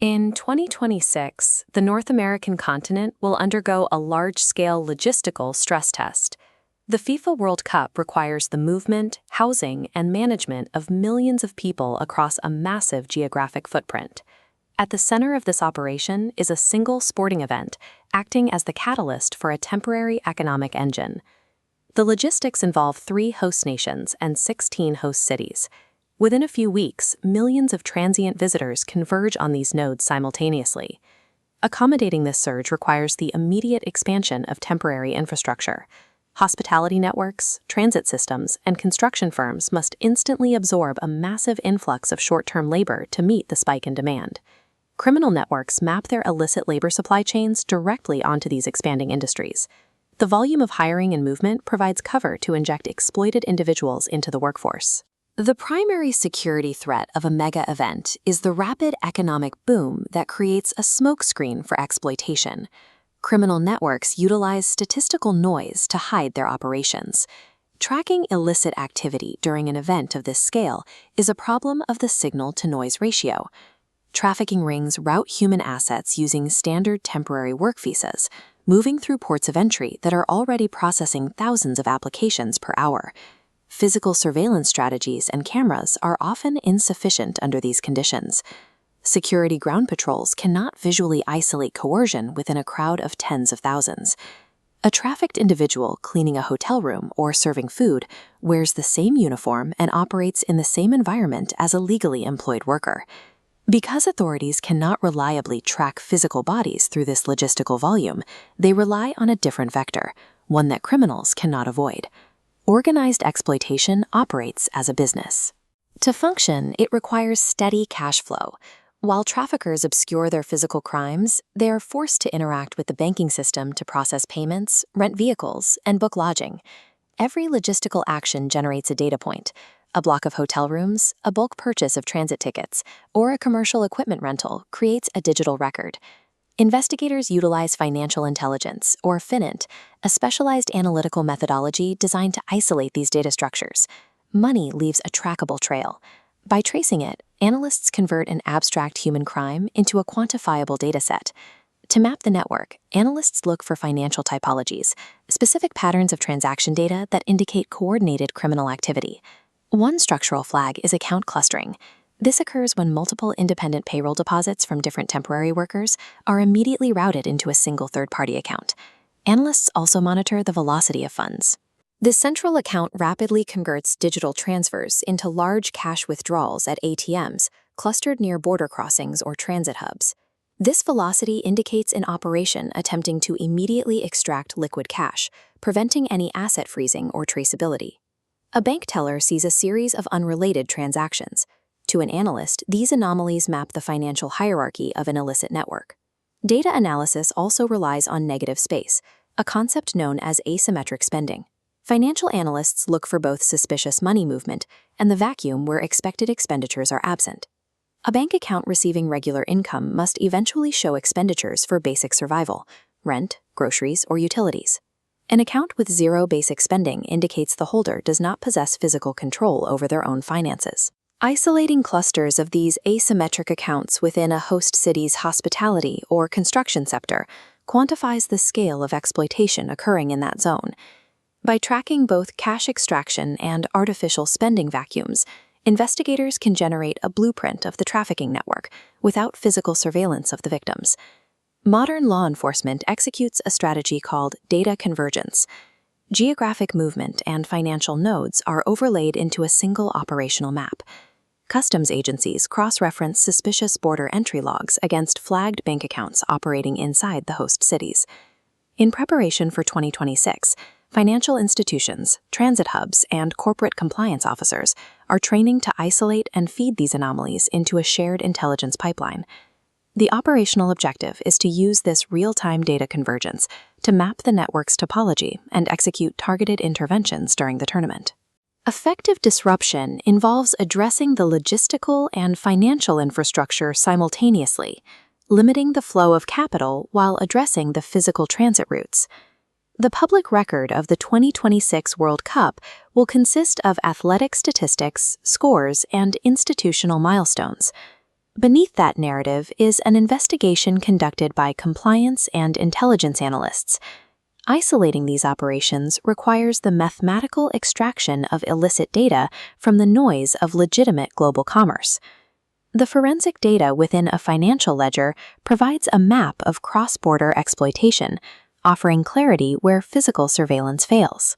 In 2026, the North American continent will undergo a large-scale logistical stress test. The FIFA World Cup requires the movement, housing, and management of millions of people across a massive geographic footprint. At the center of this operation is a single sporting event, acting as the catalyst for a temporary economic engine. The logistics involve 3 host nations and 16 host cities. Within a few weeks, millions of transient visitors converge on these nodes simultaneously. Accommodating this surge requires the immediate expansion of temporary infrastructure. Hospitality networks, transit systems, and construction firms must instantly absorb a massive influx of short-term labor to meet the spike in demand. Criminal networks map their illicit labor supply chains directly onto these expanding industries. The volume of hiring and movement provides cover to inject exploited individuals into the workforce. The primary security threat of a mega event is the rapid economic boom that creates a smokescreen for exploitation. Criminal networks utilize statistical noise to hide their operations. Tracking illicit activity during an event of this scale is a problem of the signal-to-noise ratio. Trafficking rings route human assets using standard temporary work visas, moving through ports of entry that are already processing thousands of applications per hour. Physical surveillance strategies and cameras are often insufficient under these conditions. Security ground patrols cannot visually isolate coercion within a crowd of tens of thousands. A trafficked individual cleaning a hotel room or serving food wears the same uniform and operates in the same environment as a legally employed worker. Because authorities cannot reliably track physical bodies through this logistical volume, they rely on a different vector, one that criminals cannot avoid. Organized exploitation operates as a business. To function, it requires steady cash flow. While traffickers obscure their physical crimes, they are forced to interact with the banking system to process payments, rent vehicles, and book lodging. Every logistical action generates a data point. A block of hotel rooms, a bulk purchase of transit tickets, or a commercial equipment rental creates a digital record. Investigators utilize financial intelligence, or FININT, a specialized analytical methodology designed to isolate these data structures. Money leaves a trackable trail. By tracing it, analysts convert an abstract human crime into a quantifiable dataset. To map the network, analysts look for financial typologies, specific patterns of transaction data that indicate coordinated criminal activity. One structural flag is account clustering. This occurs when multiple independent payroll deposits from different temporary workers are immediately routed into a single third-party account. Analysts also monitor the velocity of funds. This central account rapidly converts digital transfers into large cash withdrawals at ATMs clustered near border crossings or transit hubs. This velocity indicates an operation attempting to immediately extract liquid cash, preventing any asset freezing or traceability. A bank teller sees a series of unrelated transactions. To an analyst, these anomalies map the financial hierarchy of an illicit network. Data analysis also relies on negative space, a concept known as asymmetric spending. Financial analysts look for both suspicious money movement and the vacuum where expected expenditures are absent. A bank account receiving regular income must eventually show expenditures for basic survival, rent, groceries, or utilities. An account with zero basic spending indicates the holder does not possess physical control over their own finances. Isolating clusters of these asymmetric accounts within a host city's hospitality or construction sector quantifies the scale of exploitation occurring in that zone. By tracking both cash extraction and artificial spending vacuums, investigators can generate a blueprint of the trafficking network without physical surveillance of the victims. Modern law enforcement executes a strategy called data convergence. Geographic movement and financial nodes are overlaid into a single operational map. Customs agencies cross-reference suspicious border entry logs against flagged bank accounts operating inside the host cities. In preparation for 2026, financial institutions, transit hubs, and corporate compliance officers are training to isolate and feed these anomalies into a shared intelligence pipeline. The operational objective is to use this real-time data convergence to map the network's topology and execute targeted interventions during the tournament. Effective disruption involves addressing the logistical and financial infrastructure simultaneously, limiting the flow of capital while addressing the physical transit routes. The public record of the 2026 World Cup will consist of athletic statistics, scores, and institutional milestones. Beneath that narrative is an investigation conducted by compliance and intelligence analysts. Isolating these operations requires the mathematical extraction of illicit data from the noise of legitimate global commerce. The forensic data within a financial ledger provides a map of cross-border exploitation, offering clarity where physical surveillance fails.